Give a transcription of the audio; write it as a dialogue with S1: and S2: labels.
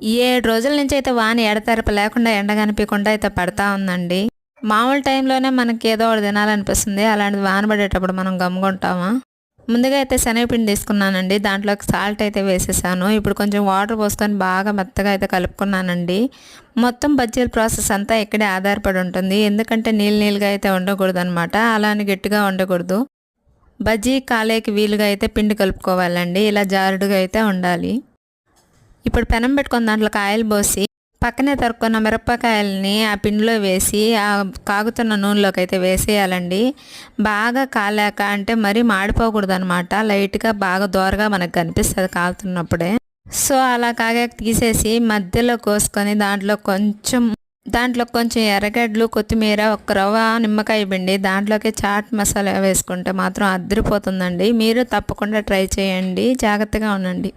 S1: ఈ 7 రోజుల నుంచి అయితే వాన ఎడతెరపి లేకుండా ఎండ కనిపించకుండా అయితే పడతా ఉందండి. మామూలు టైంలోనే మనకి ఏదో ఒకటి తినాలనిపిస్తుంది. అలాంటిది వాన పడేటప్పుడు మనం గమ్ముకుంటామా? ముందుగా అయితే శనగపిండి తీసుకున్నానండి. దాంట్లోకి సాల్ట్ అయితే వేసేసాను. ఇప్పుడు కొంచెం వాటర్ పోసుకొని బాగా మెత్తగా అయితే కలుపుకున్నానండి. మొత్తం బజ్జీల ప్రాసెస్ అంతా ఇక్కడే ఆధారపడి ఉంటుంది. ఎందుకంటే నీళ్ళుగా అయితే ఉండకూడదు అనమాట. అలానే గట్టిగా ఉండకూడదు. బజ్జీ కాలేకి వీలుగా అయితే పిండి కలుపుకోవాలండి. ఇలా జారుడుగా అయితే ఉండాలి. ఇప్పుడు పెనం పెట్టుకొని దాంట్లోకి ఆయిల్ పోసి పక్కనే తరుక్కున్న మిరపకాయలని ఆ పిండిలో వేసి ఆ కాగుతున్న నూనెలోకి అయితే వేసేయాలండి. బాగా కాలాక అంటే మరీ మాడిపోకూడదు అనమాట. లైట్గా బాగా దోరగా మనకు కనిపిస్తుంది కాగుతున్నప్పుడే. సో అలా కాగాక తీసేసి మధ్యలో కోసుకొని దాంట్లో కొంచెం ఎర్రగడ్డలు, కొత్తిమీర, ఒక రవ్వ నిమ్మకాయ పిండి, దాంట్లోకి చాట్ మసాలా వేసుకుంటే మాత్రం అదిరిపోతుందండి. మీరు తప్పకుండా ట్రై చేయండి. జాగ్రత్తగా ఉండండి.